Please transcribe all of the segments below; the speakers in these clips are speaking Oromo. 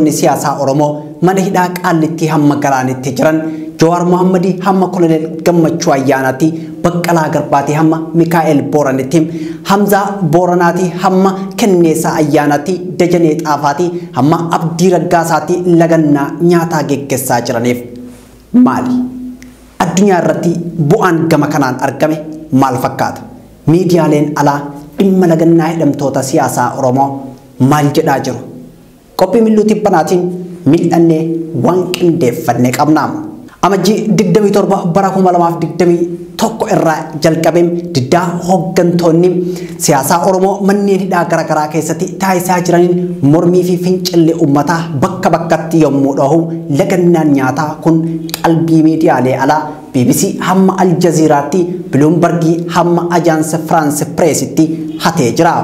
Siyaasa Oromoo mana hidhaa qaallitti hamma galaanitti jiran Jawaar Mohammadi hamma Koloneel Gammachuu Ayyaanaatti Baqqalaa Garbaatti hamma Mikaa'el Booranitti Hamza Booranaatti hamma Kenneessaa Ayyaanaatti Dajanee Xaafaatti hamma Abdii Raggaasaatti lagannaa nyaataa geggeessaa jiraniif maali? Addunyaa irratti bu'aan gama kanaan argame maal fakkaata? Miidiyaaleen alaa dhimma lagannaa hidhamtoota siyaasaa Oromoo maal jedhaa jiru? Kopi milu Tibbaanaatiin mil'annee waan qindeeffannee qabna. Amajjii 27 bara 2021 irraa jalqabeen diddaa hooggantoonni siyaasaa Oromoo manneen hidhaa garaagaraa keessatti taasisaa jiraniin mormii fi fincilli uummataa bakka bakkatti yommuu dhahu lagannaan nyaataa kun qalbii miidiyaalee alaa BBC hamma Al Jazeeraatti Bloombergii hamma Ajaansi France Pressitti hatee jira.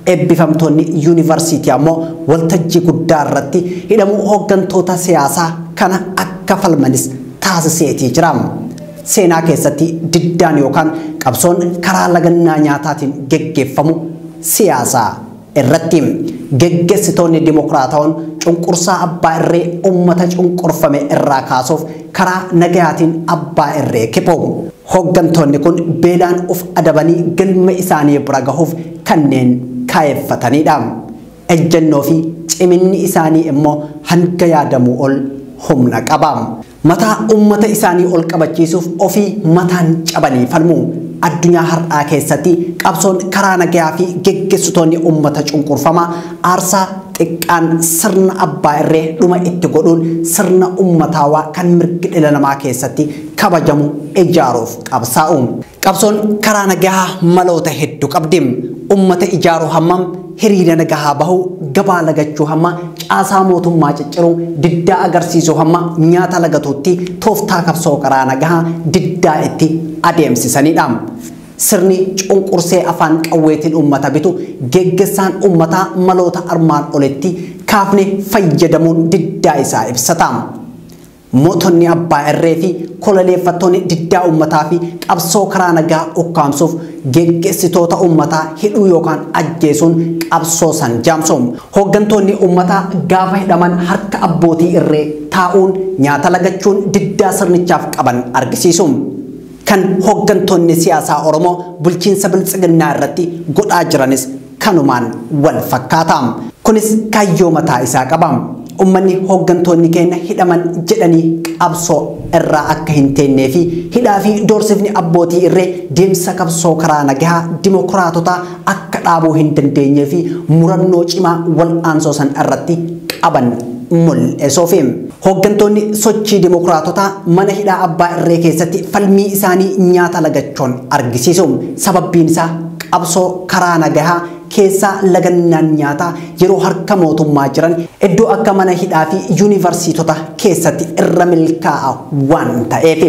Ebbifamtoonni yuunivarsiitii ammoo waltajjii guddaa irratti hidhamuu hooggantoota siyaasaa kana akka falmanis taasiseetii jira. Seenaa keessatti diddaan yookaan qabsoon karaa lagannaa nyaataatiin geggeeffamu siyaasaa irratti geggeessitoonni dimokiraatawoon cunqursaa abbaa irree uummata cunqurfame irraa kaasuuf karaa nagayaatiin abbaa irree kipu. Hooggantoonni kun beelaan uf adabanii galma isaanii bira gahuuf kanneen kaayeffatanidha. Ejjennoo fi ciminni isaanii immoo hanga yaadamuu ol humna qaba. Mataa uummata isaanii ol qabachiisuuf ofii mataan cabanii falmu. Addunyaa har'aa keessatti qabsoon karaa nagayaa fi geggeessitoonni uummata cunqurfamaa aarsaa xiqqaan sirna abbaa irree dhuma itti godhuun sirna uummataawaa kan mirgi dhala namaa keessatti kabajamu ijaaruuf qabsaa'u. Qabsoon karaa nagayaa maloota hedduu qabdi. Uummata ijaaruu hammam hiriira nagahaa bahu gabaa lagachuu hamma caasaa mootummaa cicciruu diddaa agarsiisuu hamma nyaata lagatuutti tooftaa qabsoo karaa nagahaa diddaa itti adeemsisanidha. Sirni cunqursee afaan qawweetiin uummata bitu geggeessaan uummataa maloota armaan olitti kaafne fayyadamuun diddaa isaa ibsata. Mootonni abbaa irree fi koloneeffattoonni diddaa uummataa fi qabsoo karaa nagaa ukkaamsuuf geggeessitoota uummataa hidhuu yookaan ajjeesuun qabsoo san jaamsu. Hooggantoonni uummataa gaafa hidhaman harka abbootii irree taa'uun nyaata lagachuun diddaa sirnichaaf qaban argisiisu. Kan hooggantoonni siyaasaa Oromoo bulchiinsa Bilxiginnaa irratti godhaa jiranis kanumaan wal fakkaata. Kunis kaayyoo mataa isaa qaba. Uummanni hooggantoonni keenya hidhaman jedhanii qabsoo irraa akka hin teennee fi hidhaa fi doorsifni abbootii irree deemsa qabsoo karaa nagahaa dimokiraatota akka dhaabuu hin dandeenyee fi murannoo cimaa wal aansoo san irratti qaban mul'isuuf. Hooggantoonni sochii dimokiraatotaa mana hidhaa abbaa irree keessatti falmii isaanii nyaata lagachuun argisiisu. Sababbiin isaa qabsoo karaa nagahaa keessaa lagannaan nyaataa yeroo harka mootummaa jiran iddoo akka mana hidhaa fi yuunivarsiitota keessatti irra milkaa'aa waan ta'eef.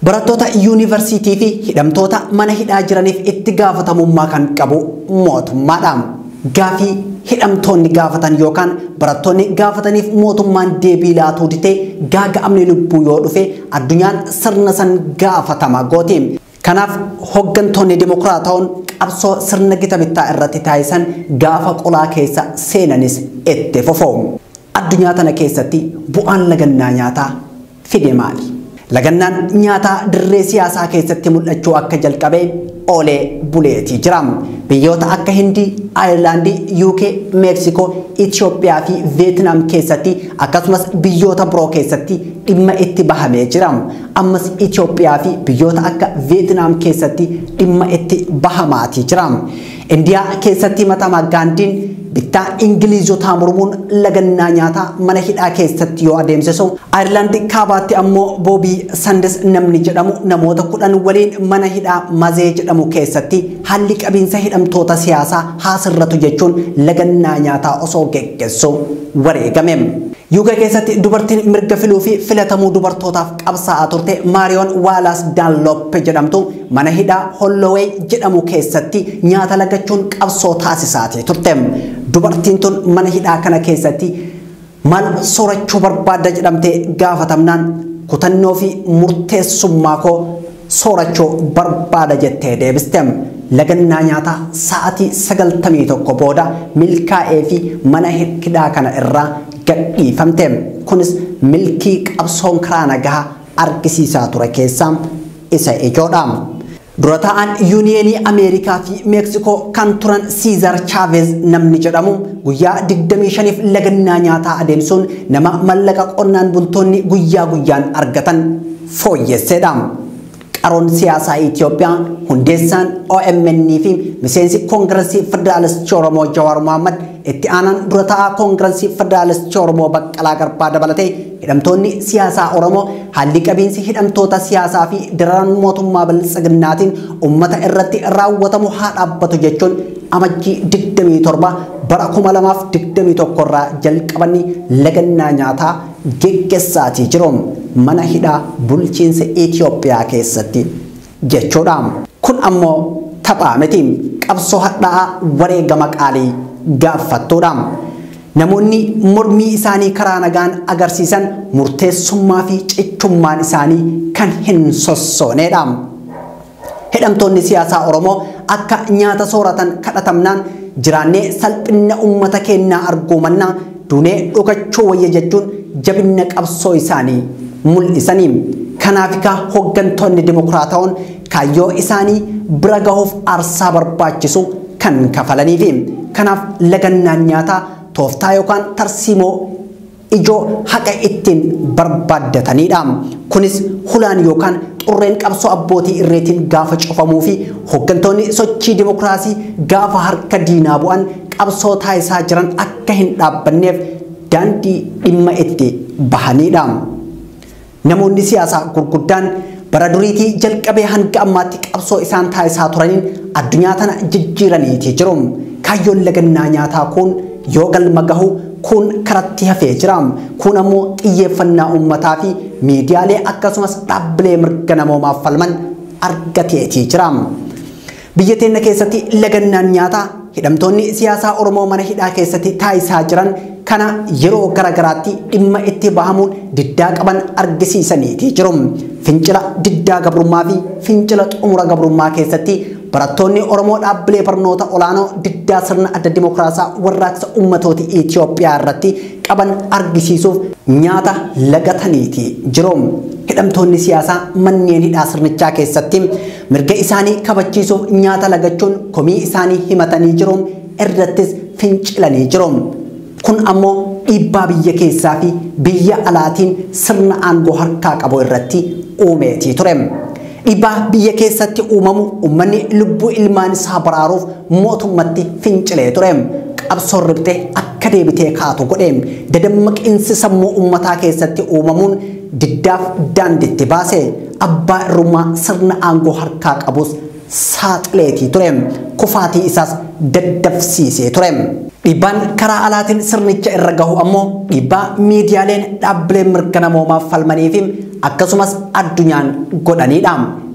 Barattoota yuunivarsiitii fi hidhamtoota mana hidhaa jiraniif itti gaafatamummaa kan qabu mootummaadha. Gaafii hidhamtoonni gaafatan yookaan barattoonni gaafataniif mootummaan deebii laatuu didee gaaga'amni lubbuu yoo dhufe addunyaan sirna san gaafatama gooti. Kanaaf hooggantoonni dimokiraatawoon qabsoo sirna gita bittaa irratti taasisan gaafa qolaa keessa seenanis itti fufu. Addunyaa tana keessatti bu'aan lagannaa nyaataa fide maali? Lagannaan nyaataa dirree siyaasaa keessatti mul'achuu akka jalqabee oolee buleetii jira. Biyyoota akka Hindii, Ayirlaandii, UK, Meeksikoo, Itoophiyaa fi Veetinaam keessatti akkasumas biyyoota biroo keessatti dhimma itti bahamee jira. Ammas Itoophiyaa fi biyyoota akka Veetinaam keessatti dhimma itti bahamaatii jira. Indiyaa keessatti Mahatmaa Gaandiin bittaa Ingiliizotaa mormuun lagannaa nyaataa mana hidhaa keessatti yoo adeemsisu, Ayirlaandii kaabaatti ammoo Boobii Sandes namni jedhamu namoota 10 waliin mana hidhaa Mazee jedhamu keessatti haalli qabiinsa hidhamtoota siyaasaa haasirratu jechuun lagannaa nyaataa osoo geggeessu wareegame. UK keessatti dubartiin mirga filuu fi filatamuu dubartootaaf qabsaa'aa turte Maariyoon Waalaas Daanloppe jedhamtu mana hidhaa Holloway jedhamu keessatti nyaata lagachuun qabsoo taasisaatii turte. Dubartiin tun mana hidhaa kana keessatti maal soorachuu barbaadda jedhamtee gaafatamnaan kutannoo fi murteessummaa koo soorachuu barbaada jettee deebiste. Lagannaa nyaataa sa'aatii 91 booda milkaa'ee fi mana hidhaa kana irraa gadhiifamte. Kunis milkii qabsoon karaa nagaa argisiisaa ture keessaa isa ijoodha. Dura ta'an yuuniyeenii Ameerikaa fi Meeksikoo kan turan Siizar Chaavez namni jedhamu guyyaa 25f lagannaa nyaataa adeemsuun nama mallaqa qonnaan bultoonni guyyaa guyyaan argatan fooyyesseedha. Qaroon siyaasaa Itoophiyaa hundeessaan OMN fi miseensi Koongireesii Federaalist Oromoo Jawaar Mohaammed itti aanaan dura ta'aa Koongireesii Federaalist Oromoo Baqqalaa Garbaa dabalatee hidhamtoonni siyaasaa Oromoo haalli qabiinsi hidhamtoota siyaasaa fi dararaan mootummaa Bilxiginnaatiin uummata irratti raawwatamu haa dhaabbatu jechuun amajjii 27 bara 2021 irraa jalqabanii lagannaa nyaataa geggeessaatii jiru mana hidhaa bulchiinsa Itoophiyaa keessatti jechuudha. Kun ammoo taphaa miti, qabsoo hadhaa'aa wareegama qaalii gaafattuudha. Namoonni mormii isaanii karaa nagaan agarsiisan murteessummaa fi cichummaan isaanii kan hin sossooneedha. Hidhamtoonni siyaasaa Oromoo akka nyaata sooratan kadhatamnaan jiraannee salphina uummata keenyaa arguu mannaa duunee dhugachuu wayya jechuun jabina qabsoo isaanii mul'isanii. Kanaaf hooggantoonni dimokiraatawoon kaayyoo isaanii bira gahuuf aarsaa barbaachisu kan kafalanii fi kanaaf lagannaan nyaataa tooftaa yookaan tarsiimoo ijoo haqa ittiin barbaaddataniidha. Kunis hulaan yookaan xurreen qabsoo abbootii irreetiin gaafa cufamuu fi hooggantoonni sochii dimokiraasii gaafa harka diinaa bu'an qabsoo taasisaa jiran akka hin dhaabbanneef daandii dhimma itti bahaniidha. Namoonni siyaasaa gurguddaan bara duriitii jalqabee hanga ammaatti qabsoo isaan taasisaa turaniin addunyaa tana jijjiiraniitii jiru. Kaayyoon lagannaa nyaataa kun yoo galma gahu kun karatti hafee jira. Kun ammoo xiyyeeffannaa uummataa fi miidiyaalee akkasumas dhaabbilee mirga namoomaaf falman argateetii jira. Biyya teenya keessatti lagannaan nyaataa hidhamtoonni siyaasaa Oromoo mana hidhaa keessatti taasisaa jiran kana yeroo garagaraatti dhimma itti bahamuun diddaa qaban argisiisaniitii jiru. Fincila diddaa gabrummaa fi fincila xumura gabrummaa keessatti barattoonni Oromoo dhaabbilee barnoota olaanoo diddaa sirna adda dimokiraasaa warraaqsa uummatoota Itoophiyaa irratti qaban argisiisuuf nyaata lagataniitii jiru. Hidhamtoonni siyaasaa manneen hidhaa sirnichaa keessatti mirga isaanii kabachiisuuf nyaata lagachuun komii isaanii himatanii jiru irrattis fincilanii jiru. Kun ammoo dhiibbaa biyya keessaa fi biyya alaatiin sirna aangoo harkaa qabu irratti uumeetii ture. Dhiibbaa biyya keessatti uumamu uummanni lubbuu ilmaan isaa baraaruuf mootummatti fincilee ture. Qabsoon riphxee akka deebitee kaatu godhe. Dadammaqiinsi sammuu uummataa keessatti uumamuun diddaaf daandiitti baase. Abbaa irrummaa sirna aangoo harkaa qabus saaxileetii ture. Kufaatii isaas daddafsiisee ture. Dhiibbaan karaa alaatiin sirnicha irra gahu ammoo dhiibbaa miidiyaaleen dhaabbileen mirga namoomaaf falmanii fi akkasumas addunyaan godhaniidha.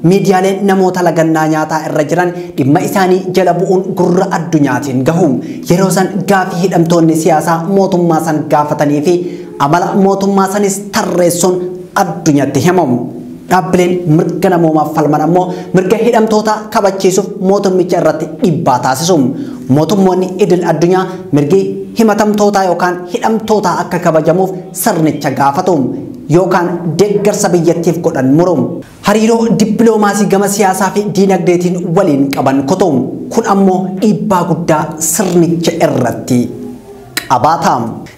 Miidiyaaleen namoota lagannaa nyaataa irra jiran dhimma isaanii jala bu'uun gurra addunyaatiin gahu. Yeroo san gaafii hidhamtoonni siyaasaa mootummaa san gaafatanii fi amala mootummaa sanis tarreessuun addunyaatti himamu. Dhaabbileen mirga namoomaaf falman ammoo mirga hidhamtoota kabachiisuuf mootummicha irratti dhiibbaa taasisu. Mootummoonni idil addunyaa mirgi himatamtootaa yookaan hidhamtootaa akka kabajamuuf sirnicha gaafatu yookaan deeggarsa biyyattiif godhan muru. Hariiroo dippiloomaasii gama siyaasaa fi diinagdeetiin waliin qaban kutu. Kun ammoo dhiibbaa guddaa sirnicha irratti qabaata.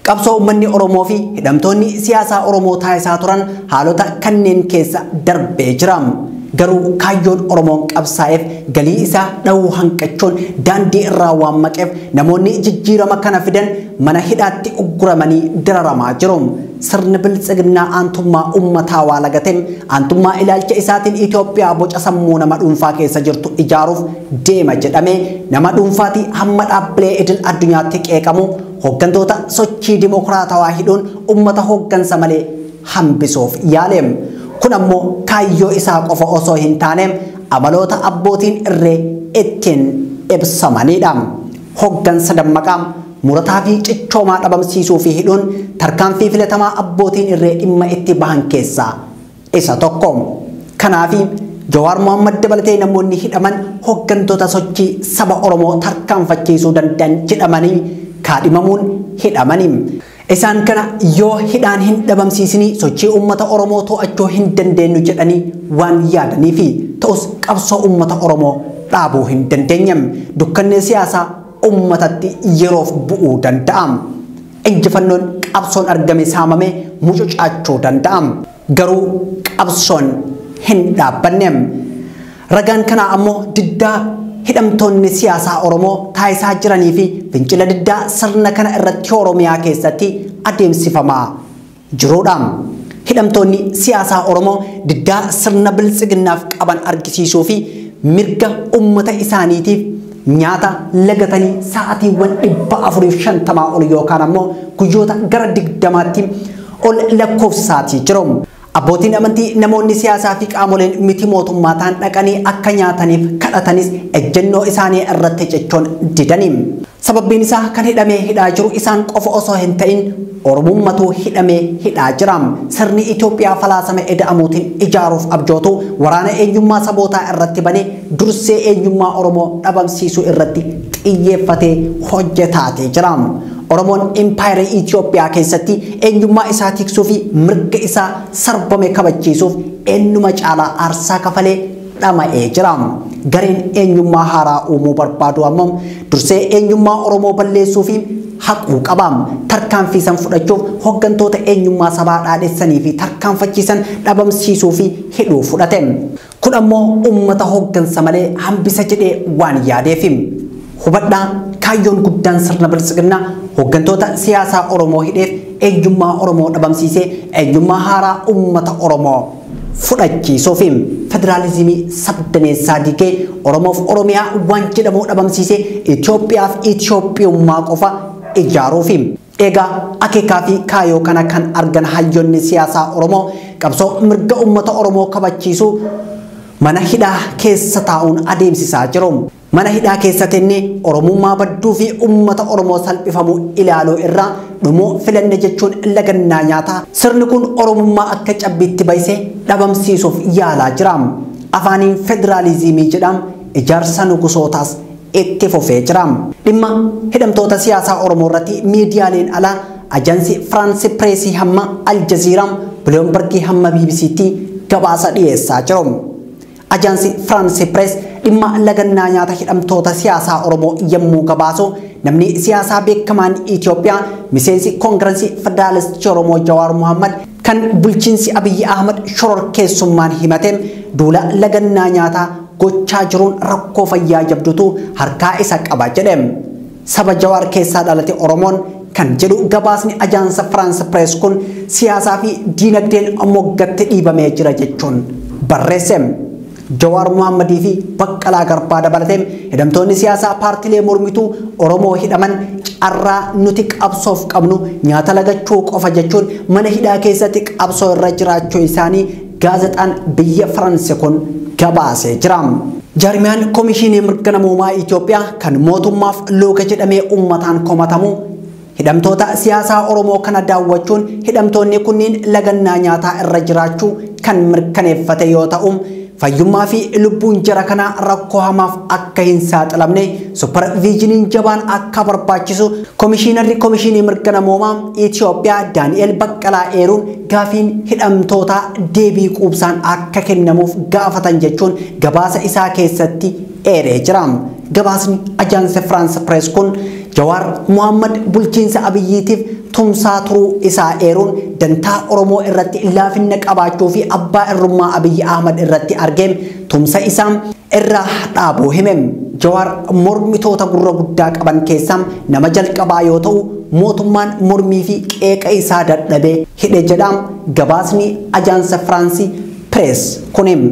Qabsoo uummanni Oromoo fi hidhamtoonni siyaasaa Oromoo taasisaa turan haalota kanneen keessa darbee jira. Garuu kaayyoon Oromoon qabsaa'eef galii isaa dhahuu hanqachuun daandii irraa waan maqeef namoonni jijjiirama kana fidan mana hidhaatti ugguramanii dararamaa jiru. Sirni Bilxiginnaa aantummaa uummataa waa lagateem aantummaa ilaalcha isaatiin Itoophiyaa boca sammuu nama dhuunfaa keessa jirtu ijaaruuf deema jedhamee nama dhuunfaatti hamma dhaabbilee idil addunyaatti qeeqamu hooggantoota sochii dimokiraatawaa hidhuun uummata hooggansa malee hambisuuf yaaleem. Kun ammoo kaayyoo isaa qofa osoo hin taaneem amaloota abbootiin irree ittiin ibsamanidha. Hooggansa dammaqaa murataa fi cichoomaa dhabamsiisuu fi hidhuun tarkaanfii filatamaa abbootiin irree dhimma itti bahan keessaa isa tokko. Kanaaf Jawaar Mohaammed dabalatee namoonni hidhaman hooggantoota sochii saba Oromoo tarkaanfachiisuu danda'an jedhamanii kaadhimamuun hidhamanii. Isaan kana yoo hidhaan hin dhabamsiisini sochii uummata Oromoo to'achuu hin dandeenyu jedhanii waan yaadanii fi ta'us qabsoo uummata Oromoo dhaabuu hin dandeenyam. Dukkanni siyaasaa uummatatti yeroof bu'uu danda'am. Injifannoon qabsoon argame saamamee mucucaachuu danda'am. Garuu qabsoon hin dhaabbanneem. Ragaan kana ammoo diddaa hidhamtoonni siyaasaa Oromoo taasisaa jiranii fi fincila diddaa sirna kana irratti Oromiyaa keessatti adeemsifamaa jiruudha. Hidhamtoonni siyaasaa Oromoo diddaa sirna bilxiginnaaf qaban argisiisuu fi mirga uummata isaaniitiif nyaata lagatanii sa'aatiiwwan 450 ol yookaan ammoo guyyoota gara 20tti ol lakkoofsisaatii jiru. Abbootiin amantii namoonni siyaasaa fi qaamoleen miti mootummaa ta'an dhaqanii akka nyaataniif kadhatanis ejjennoo isaanii irratti jechuun didaniim. Sababbiin isaa kan hidhamee hidhaa jiru isaan qofa osoo hin ta'in Oromummaatu hidhamee hidhaa jira. Sirni Itoophiyaa falaasama eda'amuutiin ijaaruuf abjootu waraana eenyummaa sabootaa irratti banee dursee eenyummaa Oromoo dhabamsiisuu irratti xiyyeeffatee hojjetaatee jira. Oromoon Empire Itoophiyaa keessatti eenyummaa isaa tiksuu fi mirga isaa sarbame kabachiisuuf eenyuma caalaa aarsaa kafalee dhama'ee jira. Gareen eenyummaa haaraa uumuu barbaadu ammoo dursee eenyummaa Oromoo balleessuu fi haquu qaba. Tarkaanfii san fudhachuuf hooggantoota eenyummaa sabaa dhaadhessanii fi tarkaanfachiisan dhabamsiisuu fi hidhuu fudhate. Kun ammoo uummata hooggansa malee hambisa jedhee waan yaadeef. Hubadhaa kaayyoon guddaan sirna bilxiginnaa hooggantoota siyaasaa Oromoo hidheef eenyummaa Oromoo dhabamsiisee eenyummaa haaraa uummata Oromoo fudhachiisuuf federaalizimii sabdaneessaa diigee Oromoof Oromiyaa waan jedhamu dhabamsiisee Itoophiyaaf Itoophiyummaa qofa ijaaruuf. Egaa akeekaa fi kaayoo kana kan argan hayyoonni siyaasaa Oromoo qabsoo mirga uummata Oromoo kabachiisuu mana hidhaa keessa taa'uun adeemsisaa jiru. Mana hidhaa keessatti Oromummaa badduu fi uummata Oromoo salphifamuu ilaaluu irraa dhumoo filanne jechuun lagannaa nyaataa sirni kun Oromummaa akka cabbiitti baay'isee dhabamsiisuuf yaalaa jira. Afaaniin federaalizimii jedhamu ijaarsa nugusootaas itti fufee jira. Dhimma hidhamtoota siyaasaa Oromoo irratti miidiyaaleen alaa ajansii Firaansi Pireesii hamma Aljaziiraa Biloombergii hamma BBC'tti gabaasa dhiyeessaa jiru. Ajansii Firaansi Pirees dhimma lagannaa nyaata hidhamtoota siyaasaa Oromoo yommuu gabaasu namni siyaasaa beekamaan Itoophiyaa miseensi Koongirensii Federaalistii Oromoo Jawaar Mohaammed kan bulchiinsi Abiyyi Ahmed shororkeessummaan himateem duula lagannaa nyaataa gochaa jiruun rakkoo fayyaa jabdutu harkaa isa qaba jedhe. Saba Jawaar keessaa dhalate Oromoon kan jedhu gabaasni ajaansa Firaansi Pirees kun siyaasaa fi diinagdeen moggatti dhiibamee jira jechuun barreesse. Jawaar Mohaammadii fi Baqqalaa Garbaa dabalatee hidhamtoonni siyaasaa paartilee mormituu Oromoo hidhaman carraa nuti qabsoof qabnu nyaata lagachuu qofa jechuun mana hidhaa keessatti qabsoo irra jiraachuu isaanii gaazexaan biyya Firaansi kun gabaasee jira. Jaarmiyaan Komishinii Mirga Namoomaa Itoophiyaa kan mootummaaf looga jedhamee uummataan komatamu hidhamtoota siyaasaa Oromoo kana daawwachuun hidhamtoonni kunniin lagannaa nyaataa irra jiraachuu kan mirkaneeffate yoo ta'u fayyummaa fi lubbuun jara kana rakkoo hamaaf akka hin saaxilamne superviijiniin jabaan akka barbaachisu Komishinii Mirga Namoomaa Itoophiyaa Daani'el Baqqalaa eeruun gaafiin hidhamtoota deebii quubsaan akka kennamuuf gaafatan jechuun gabaasa isaa keessatti eeree jira. Gabaasni ajaansi Firaansi Pirees kun Jawaar Mohaammed bulchiinsa Abiyyiitiif tumsaa turuu isaa eeruun dantaa Oromoo irratti laafinna qabaachuu fi abbaa irrummaa Abiyyi Ahmed irratti argeem tumsa isaa irraa dhaabuu himem. Jawaar mormitoota gurra guddaa qaban keessaa nama jalqabaa yoo ta'u mootummaan mormii fi qeeqa isaa dadhabee hidhe jedham gabaasni ajaansa Firaansi Pirees kunim.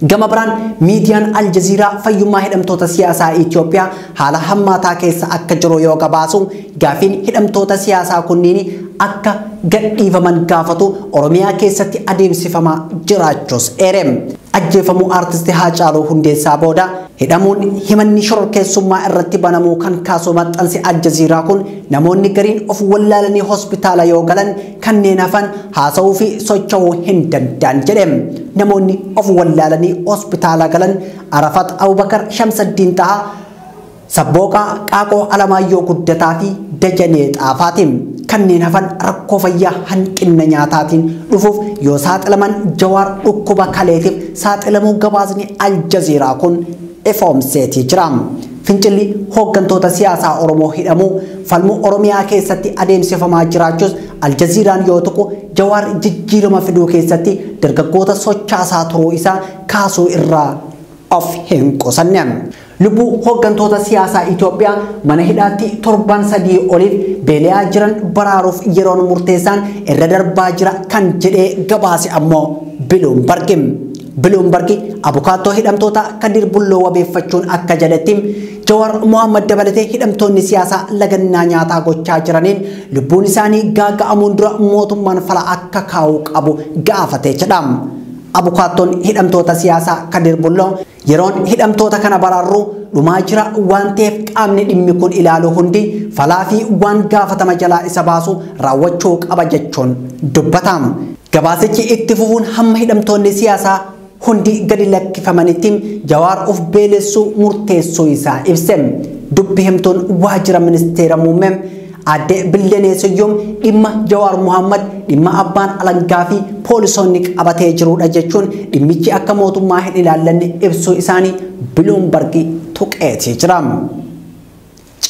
Gama biraan miidiyaan Aljaziiraa fayyummaa hidhamtoota siyaasaa Itoophiyaa haala hammaataa keessa akka jiru yoo gabaasu gaafiin hidhamtoota siyaasaa kunniin akka gadhiifaman gaafatu Oromiyaa keessatti adeemsifamaa jiraachuus eerem. Ajjeefamuu aartistii Haacaaluu Hundeessaa booda hidhamuun himanni shororkeessummaa irratti banamuu kan kaasu maxxansi Aljaziiraa kun namoonni gariin of wallaalanii hospitaala yoo galan kanneen hafan haasa'uu fi socho'uu hin danda'an jedhem. Namoonni of wallaalanii hospitaala galan Arafat Abubakar Shamsaddiin Tahaa Sabbooqaa Qaaqoo Alamaayyoo Guddataa fi Dajanee Xaafaatiin kanneen hafan rakkoo fayyaa hanqina nyaataatiin dhufuuf yoo saaxilaman Jawaar dhukkuba kaleetiif saaxilamuu gabaasni Aljazeeraa kun ifoomseetii jira. Fincilli hooggantoota siyaasaa Oromoo hidhamuu falmuu Oromiyaa keessatti adeemsifamaa jiraachuus Aljazeeraan yoo tuqu Jawaar jijjiirama fiduu keessatti dargaggoota sochaasaa turuu isaa kaasuu irraa of hin qusanne. Lubbuu hooggantoota siyaasaa Itoophiyaa mana hidhaatti torban 3 oliif beela'aa jiran baraaruuf yeroon murteessaan irra darbaa jira kan jedhee gabaase ammoo Bilxiginnaa abukaattoo hidhamtoota Kadir Bulloo wabeeffachuun akka jedhetti Jawaar Mohammad dabalatee hidhamtoonni siyaasaa lagannaa nyaataa gochaa jiraniin lubbuun isaanii gaaga'amuun dura mootummaan fala akka kaa'uu qabu gaafatee jedha. Abukaattoon hidhamtoota siyaasaa Kadir Bulloo yeroon hidhamtoota kana baraaruu dhumaa jira waan ta'eef qaamni dhimmi kun ilaalu hundi falaa fi waan gaafatama jalaa isa baasu raawwachuu qaba jechuun dubbata. Gabaasichi itti fufuun hamma hidhamtoonni siyaasaa hundi gadi lakkifamanitti Jawaar of beelessuu murteessuu isaa ibse. Dubbi himtuun waajjira ministeera muummee Adde Bilxiginnaa dhimma Jawaar Mohammad dhimma abbaan alangaa fi poolisoonni qabatee jirudha jechuun dhimmichi akka mootummaa hin ilaallanne ibsuu isaanii Bilxiginnaa tuqeetii jira.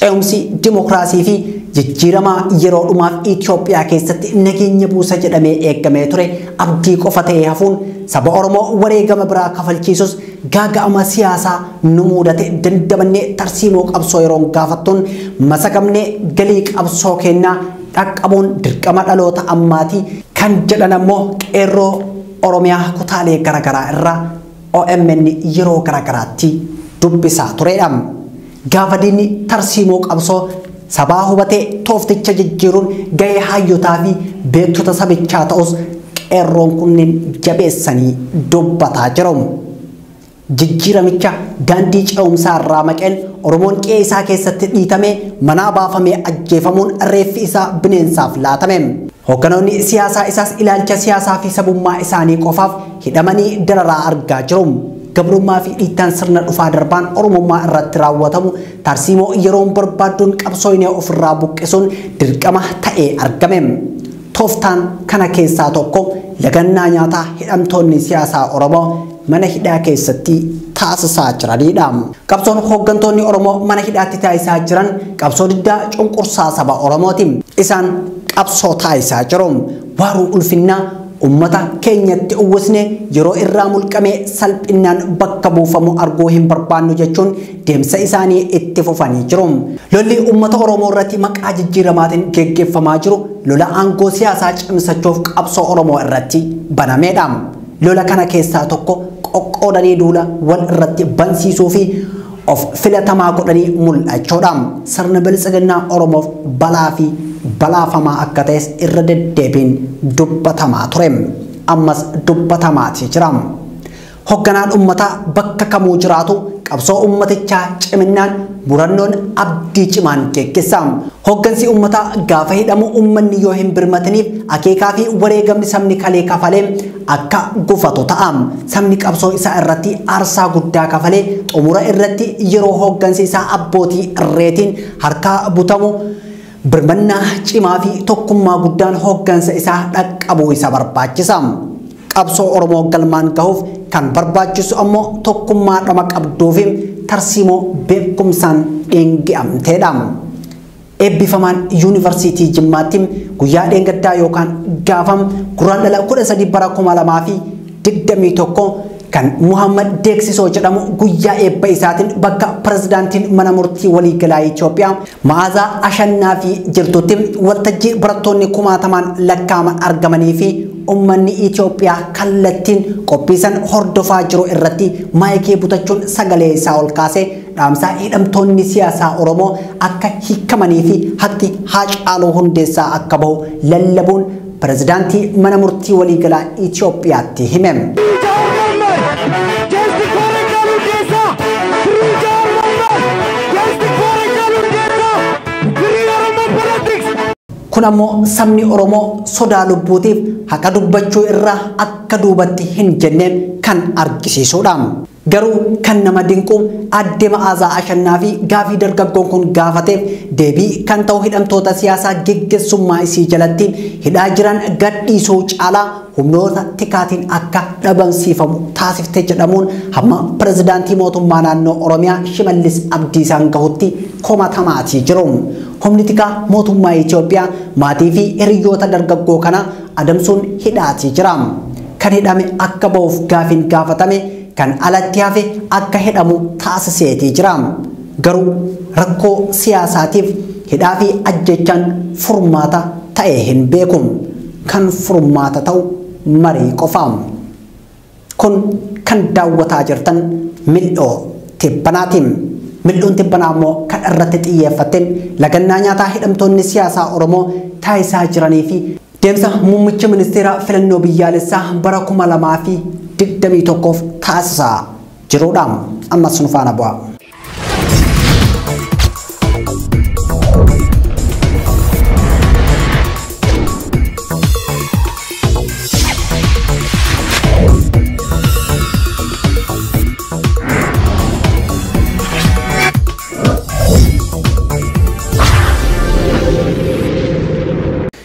Ce'umsi dimokiraasii fi jijjiirama yeroo dhumaaf Itoophiyaa keessatti nageenya buusa jedhamee eegamee ture abdii qofa ta'ee hafuun saba Oromoo wareegama biraa kafalchiisus gaaga'ama siyaasaa nu mudate dandamannee tarsiimoo qabsoo yeroon gaafattuun masagamnee galii qabsoo kennaa dhaqqabuun dirqama dhaloota ammaatii kan jedhan ammoo qeerroo Oromiyaa kutaalee garaagaraa irraa OMN yeroo garaagaraatti dubbisaa turedha. Gaafadiinni tarsiimoo qabsoo sabaa hubatee toofticha jijjiiruun gahee hayyootaa fi beektota sabichaa ta'us qeerroon kunneen jabeessanii dubbataa jiru. Jijjiiramicha daandii ce'umsaa irraa maqeen Oromoon qe'ee isaa keessatti dhiitamee manaa baafamee ajjeefamuun reeffi isaa bineensaaf laatame. Hoogganoonni siyaasaa isaas ilaalcha siyaasaa fi sabummaa isaanii qofaaf hidhamanii dararaa argaa jiru. Gabrummaa fi dhiittaan sirna dhufaa darbaan Oromummaa irratti raawwatamu tarsiimoo yeroon barbaaduun qabsoofnee ofirraa buqqisuun dirqama ta'ee argame. Tooftaan kana keessaa tokko lagannaa nyaataa hidhamtoonni siyaasaa Oromoo mana hidhaa keessatti taasisaa jiranidha. Qabsoon hooggantoonni Oromoo mana hidhaatti taasisaa jiran qabsoo diddaa cunqursaa saba Oromooti. Isaan qabsoo taasisaa jiru. Waaruu ulfinnaa ummata keenyatti uwwisne yeroo irraa mulqamee salphinaan bakka buufamu arguu hin barbaannu jechuun deemsa isaanii itti fufanii jiru. Lolli ummata Oromoo irratti maqaa jijjiiramaatiin geggeeffamaa jiru lola aangoo siyaasaa cimsachuuf qabsoo Oromoo irratti banameedha. Lola kana keessaa tokko qoqqoodanii duula wal irratti bansiisuu fi of filatamaa godhanii mul'achuudha. Sirna Bilxiginnaa Oromoof balaa fi balaafamaa akka ta'es irra deddeebiin dubbatamaa ture. Ammas dubbatamaati jira. Hoogganaan uummataa bakka kamuu jiraatu qabsoo uummatichaa ciminaan murannoon abdii cimaan geggeessa. Hooggansi uummataa gaafa hidhamu uummanni yoo hin birmatiniif akeekaa fi wareegamni sabni kalee kafalee akka gufatu ta'a. Sabni qabsoo isaa irratti aarsaa guddaa kafalee xumura irratti yeroo hooggansi isaa abbootii irreetiin harkaa butamu birmannaa cimaa fi tokkummaa guddaan hooggansa isaa dhaqqabuu isa barbaachisa. Qabsoo Oromoo galmaan gahuuf kan barbaachisu ammoo tokkummaa dhama qabduu fi tarsiimoo beekumsaan dheengi'amteedha. Eebbifamaan yuunivarsiitii Jimmaatti guyyaa dheengaddaa yookaan gaafam guraandhala 13 bara 2021 kan Muhammad Deeksisoo jedhamu guyyaa eebba isaatiin bakka pirezidaantiin mana murtii waliigalaa Itoophiyaa Ma'aazaa Ashannaa fi jirtutti waltajjii barattoonni kumaatamaan lakkaaman argamanii fi ummanni Itoophiyaa kallattiin qophiisan hordofaa jiru irratti maayikii butachuun sagalee isaa ol kaasee dhaamsaa hidhamtoonni siyaasaa Oromoo akka hiikamanii fi haqi Haacaaluu Hundeessaa akka bahu lallabuun pirezidaantii mana murtii waliigalaa Itoophiyaatti hime. Kun ammoo sabni Oromoo sodaa lubbuutiif haqa dubbachuu irraa akka duubatti hin jenneen kan argisiisudha. Garuu kan nama dinqu adde Ma'aazaa Ashannaa fi gaafii dargaggoon kun gaafateef deebii kan ta'u hidhamtoota siyaasaa geggeessummaa isii jalatti hidhaa jiran gadhiisuu caalaa humnoota tikaatiin akka dhabamsiifamu taasifte jedhamuun hamma pirezidaantii mootummaa naannoo Oromiyaa Shimallis Abdiisaan gahutti komatamaatii jiru. Humni tikaa mootummaa Itoophiyaa maatii fi hiriyoota dargaggoo kana adamsuun hidhaatii jira. Kan hidhame akka ba'uuf gaafiin gaafatame kan alatti hafe akka hidhamu taasiseetii jira. Garuu rakkoo siyaasaatiif hidhaa fi ajjechaan furmaata ta'ee hin beeku. Kan furmaata ta'u marii qofa. Kun kan daawwataa jirtan mil'oo Tibbaanaati. Mil'oon Tibbaanaa immoo kan irratti xiyyeeffateen lagannaa nyaataa hidhamtoonni siyaasaa Oromoo taasisaa jiranii fi deemsa muummicha ministeera filannoo biyyaalessaa bara 2021 taasisaa jiruudha. Ammas nu faana bu'aa.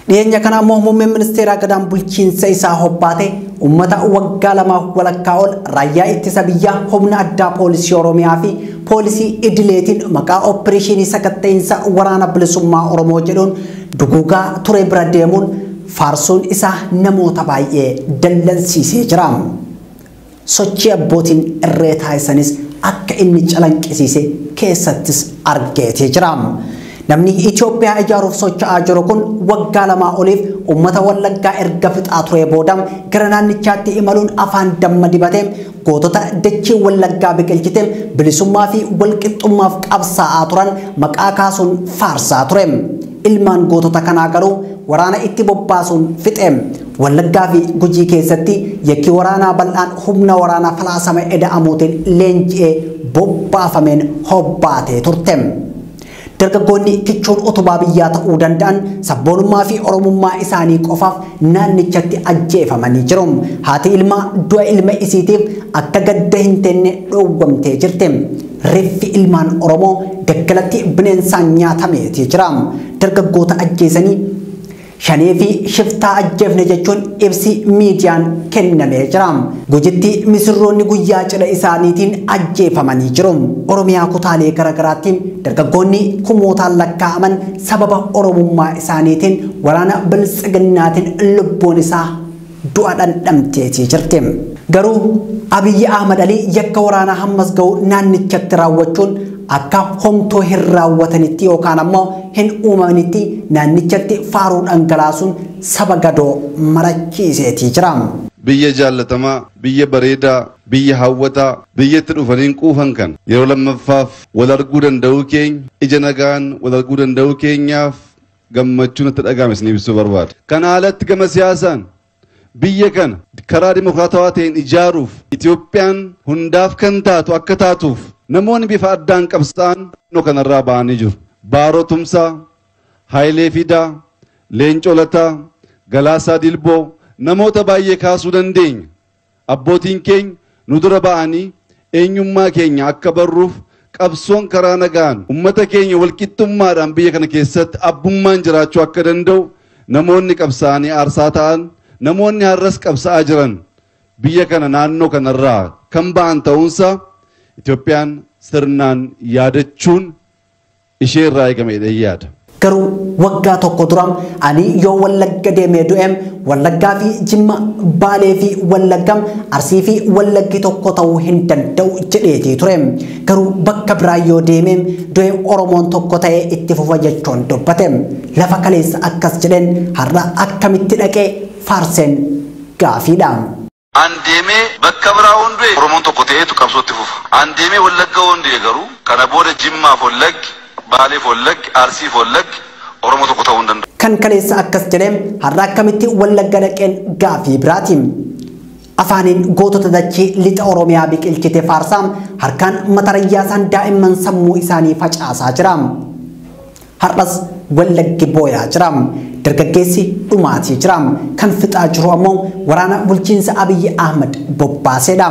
Dhiyeenya kana immoo muummeen ministeeraa gadaan bulchiinsa isaa hobbaate ummata waggaa lama walakkaa ol raayyaa ittisa biyyaa humna addaa poolisii Oromiyaa fi poolisii idileetiin maqaa opereeshinii sakatta'insa waraana bilisummaa Oromoo jedhuun duguugaa ture bira deemuun faarsuun isaa namoota baay'ee dallansiisee jira. Sochii abbootiin irree taasisanis akka inni calanqisiise keessattis argeetee jira. Namni Itoophiyaa ijaaruuf socho'aa jiru kun waggaa lama oliif ummata Wallaggaa erga fixaa ture booda gara naannichaatti imaluun afaan damma dibatee gootota dachee Wallaggaa biqilchitee bilisummaa fi walqixxummaaf qabsaa'aa turan maqaa kaasuun faarsaa ture. Ilmaan gootota kanaa garuu waraana itti bobbaasuun fixe. Wallaggaa fi Gujii keessatti yakki waraanaa bal'aan humna waraanaa falaasama eda'amuutiin leenji'ee bobbaafameen hobbaatee turte. Dargaggoonni kichuun utubaa biyyaa ta'uu danda'an sabboonummaa fi oromummaa isaanii qofaaf naannichatti ajjeefamanii jiru. Haati ilmaa du'a ilma isiitiif akka gadda hin tenne dhoowwamtee jirti. Reeffi ilmaan Oromoo daggalatti bineensaan nyaatameetii jira. Dargaggoota ajjeesanii shanee fi shiftaa ajjeefne jechuun ibsi miidiyaan kennamee jira. Gujitti misirroonni guyyaa cidha isaaniitiin ajjeefamanii jiru. Oromiyaa kutaalee garagaraatti dargaggoonni kumootaan lakkaa'aman sababa oromummaa isaaniitiin waraana bilxiginnaatiin lubbuun isaa du'a dhandhamteetii jirti. Garuu Abiyyi Ahmad Alii yakka waraanaa hammas ga'u naannichatti raawwachuun akka homtoo hin raawwatanitti yookaan ammoo hin uumamanitti naannichatti faaruu dhangalaasuun saba gadoo marachiiseetii jira. Biyya jaallatamaa, biyya bareedaa, biyya hawwataa, biyyatti dhufaniin quufan kan yeroo lammaffaaf wal arguu danda'uu keenya, ija nagaan wal arguu danda'uu keenyaaf gammachuun itti dhaga'ame isin ibsuu barbaada. Kana alatti gama siyaasaan biyya kana karaa dimokiraatawaa ta'een ijaaruuf Itoophiyaan hundaaf kan taatu akka taatuuf namoonni bifa addaan qabsa'an kanarraa ba'anii jiru. Baaroo Tumsaa, Hayilee Fidaa, Leencoo Lataa, Galaasaa Dilboo namoota baay'ee kaasuu dandeenya. Abbootiin keenya nu dura ba'anii eenyummaa keenya akka barruuf qabsoon karaa nagaan ummata keenya walqixxummaadhaan biyya kana keessatti abbummaan jiraachuu akka danda'u namoonni qabsaa'anii aarsaa ta'an namoonni har'as qabsaa'aa jiran biyya kana naannoo kanarraa kan ba'an ta'uunsa Itoophiyaan sirnaan yaadachuun ishee irraa eegamedha yaada. Garuu waggaa tokko dura ani yoo Wallagga deemee du'eem Wallaggaa fi Jimma, Baalee fi Wallaggam, Arsii fi Wallaggi tokko ta'uu hin danda'u jedheetii ture. Garuu bakka biraa yoo deemeem du'ee Oromoon tokko ta'ee itti fufa jechuun dubbate. Lafa kaleessa akkas jedheen har'a akkamitti dhaqee faarseen gaafiidha. Andeemee bakka biraa hundee Oromoon tokko ta'eetu qabsootti fufa. Andeemee Wallagga hundee garuu kana booda Jimmaaf Wallaggi, Baaleef Wallaggi, Arsiif Wallaggi Oromoo tokko ta'uu hin danda'u. Kan kaleessa akkas jedheem har'a akkamitti Wallagga dhaqeen gaafii biraati. Afaaniin gootota dachee lixa Oromiyaa biqilchite faarsaa harkaan matarayyaasaan daa'imman sammuu isaanii facaasaa jira. Har'as Wallaggi booyaa jira. Dargaggeessi dhumaatii jira. Kan fixaa jiru ammoo waraana bulchiinsa Abiyyi Ahmad bobbaaseedha.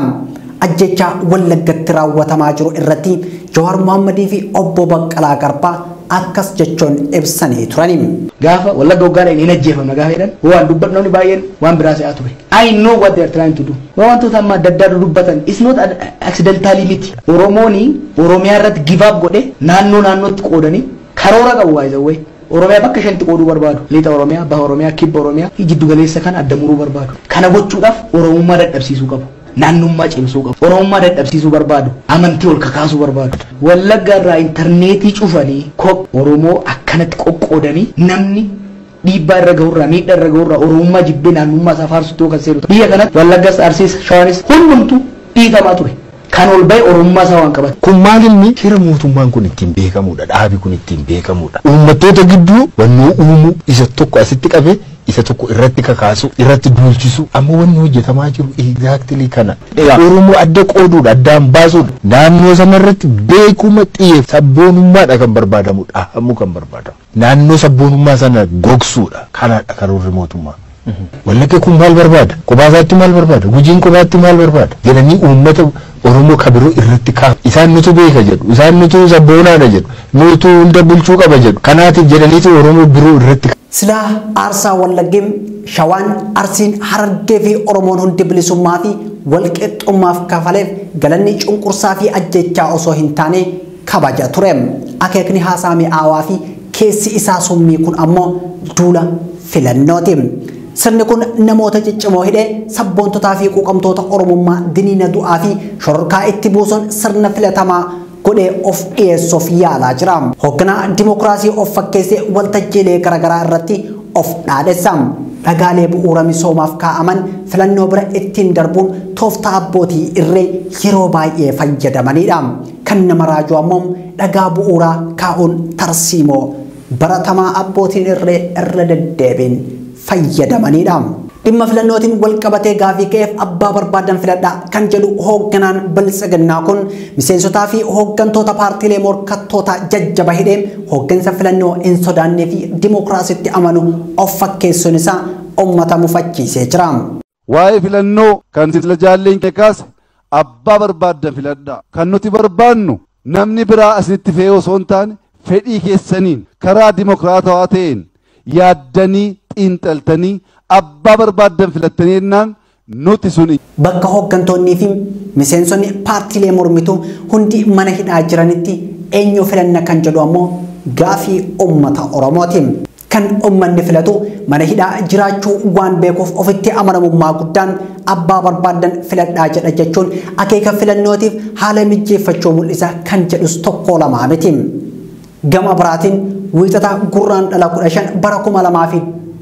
ajjechaa Wallaggatti raawwatamaa jiru irratti Jawaar Mohammadii fi obbo Baqqalaa Garbaa akkas jechuun ibsanii turani. Gaafa Wallagga Gaara inni ajjeefamna gaafa jedhan waan dubbatnoonni baay'een waan biraa se'aa ture. I know what they are trying to do. Wantoota amma daddaa dubbatan is not accidentally miti. Oromiyaa irratti give up godhe naannootti qoodanii karoora qabu waayizawwee. Oromiyaa bakka shanti qooduu barbaadu. Lixa Oromiyaa, Baha Oromiyaa, Kibba Oromiyaa, jiddu galeessa kana adda muruu barbaadu. Kana gochuudhaaf Oromummaa dadhabsiisuu qabu. Naannummaa cimsuu qabu. Oromummaa dadhabsiisuu barbaadu. Amantii ol kakaasuu barbaadu. Wallagga irraa intarneetii cufanii Oromoo akkanatti qoqqoodanii namni dhiibbaa irra gahurraa miidhaa irra gahurraa Oromummaa jibbee naannummaa isaa faarsutti kan seeru. Biyya kanatti Wallaggas, Arsiis, Shawaanis hundumtuu dhiitamaa ture. Kan ol bahe Oromummaa isaa waan qabate. Kun maalinni shira mootummaan kun ittiin beekamudha. Dhaabi kun ittiin beekamudha. Uummattoota gidduu wannoo uumuu isa tokko asitti qabe isa tokko irratti kakaasu irratti duulchisu amma wanni hojjetamaa jiru exactly kana. Oromoo adda qooduudha addaan baasuudha. Naannoo sanarratti beekuma xiyyeef sabboonummaadha kan barbaadamudha. Ammoo kan barbaadamu. Naannoo sabboonummaa sana gogsuudha. Kanaadha karoorri mootummaa. Wallagga kun maal barbaada? Gabaasaatti maal barbaada? Gujiin kophaatti maal barbaada? Jedhanii uummata Oromoo kabiroo irratti kaafu. Isaan nutu beeka jedhu. Isaan nutu sabboonaadha jedhu. Nutu hunda bulchuu qaba jedhu. Kanaatiif jedhaniiti Oromoo biroo irratti. Sila aarsaa Wallaggeem Shawaan Arsiin Harargee fi Oromoon hundi bilisummaa fi walqixxummaaf kafaleef galanni cunqursaa fi ajjechaa osoo hin taane kabaja ture. Akeekni haasaa mi'aawaa fi keessi isaa summii kun ammoo duula filannooti. Sirni kun namoota ciccimoo hidhee sabboontotaa fi quuqamtoota Oromummaa diniina du'aa fi shororkaa itti buusuun sirna filatamaa godhee of dhiyeessuuf yaalaa jira. Hoogganaa dimokiraasii of fakkeessee waltajjiilee garaagaraa irratti of dhaadhessa. Dhagaalee bu'uura misoomaaf kaa'aman filannoo bira ittiin darbuun tooftaa abbootii irree yeroo baay'ee fayyadamanidha. Kan nama raajuu ammoo dhagaa bu'uuraa kaa'uun tarsiimoo baratamaa abbootiin irree irra deddeebiin fayyadamanidha. Dhimma filannootiin wal qabatee gaafii ka'eef abbaa barbaadan filadhaa kan jedhu hoogganaan Bilxiginnaa kun miseensotaa fi hooggantoota paartiilee morkattoota jajjaba hidhee hooggansa filannoo hin sodaannee fi dimokiraasiitti amanu of fakkeessuun isaa uummata mufachiisee jira. Waa'ee filannoo kan sila jaalleen keekaas abbaa barbaadan filadhaa. Kan nuti barbaannu namni biraa asinitti fe'ee osoo hin taane fedhii keessaniin karaa dimokiraatawaa ta'een yaaddanii xiinxaltanii abbaa barbaadan filattanii jennaan nuti suni. Bakka hooggantoonnii fi miseensonni paartiilee mormituu hundi mana hidhaa jiranitti eenyu filanna kan jedhu ammoo gaafii uummata Oromooti. Kan uummanni filatu mana hidhaa jiraachuu waan beekuuf ofitti amanamummaa guddaan abbaa barbaadan filadhaa jedha jechuun akeeka filannootiif haala mijeeffachuu mul'isa kan jedhus tokko lamaa miti. Gama biraatiin wiixata gurraandhala 15 bara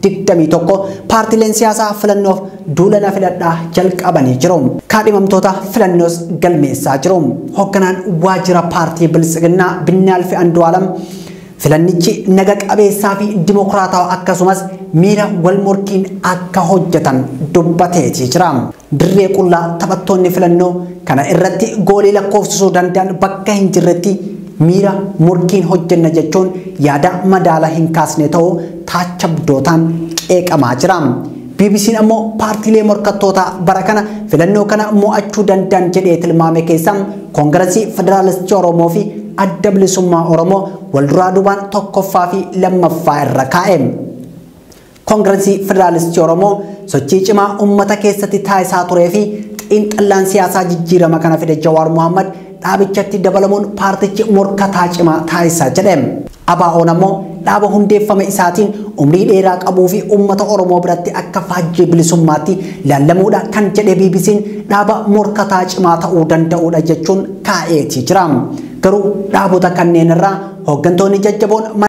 2021 paartiileen siyaasaa filannoof duulana filadhaa jalqabanii jiru. Kaadhimamtoota filannoos galmeessaa jiru. Hoogganaan waajjira paartii Bilxiginnaa Binnaal fi Andu'aalam filannichi naga qabeessaa fi dimokiraatawaa akkasumas miira wal morkiin akka hojjetan dubbateetii jira. Dirree qullaa taphattoonni filannoo kana irratti goolii lakkoofsisuu danda'an bakka hin jirretti miira morkiin hojjenna jechuun yaada madaala hin kaasne ta'uu taachabdootaan qeeqamaa jira. BBC'n ammoo paartiilee morkattoota bara kana filannoo kana mo'achuu danda'an jedhee tilmaame keessaa Koongiresii Federaalistii Oromoo fi Adda Bilisummaa Oromoo walduraa duubaan tokkoffaa fi lammaffaa irra kaa'e. Koongiresii Federaalistii Oromoo sochii cimaa uummata keessatti taasisaa turee fi xiinxallaan siyaasaa jijjiirama kana fide Jawaar Mohammad dhaabichatti dabalamuun paartichi morkataa cimaa taasisaa jedhe. ABO'n ammoo dhaaba hundeeffame isaatiin umrii dheeraa qabuu fi uummata Oromoo biratti akka faajjii bilisummaatti ilaalamuudha kan jedhe BBC'n dhaaba morkataa cimaa ta'uu danda'uudha jechuun kaa'eetii jira. Garuu dhaabota kanneen irraa hooggantoonni jajjaboon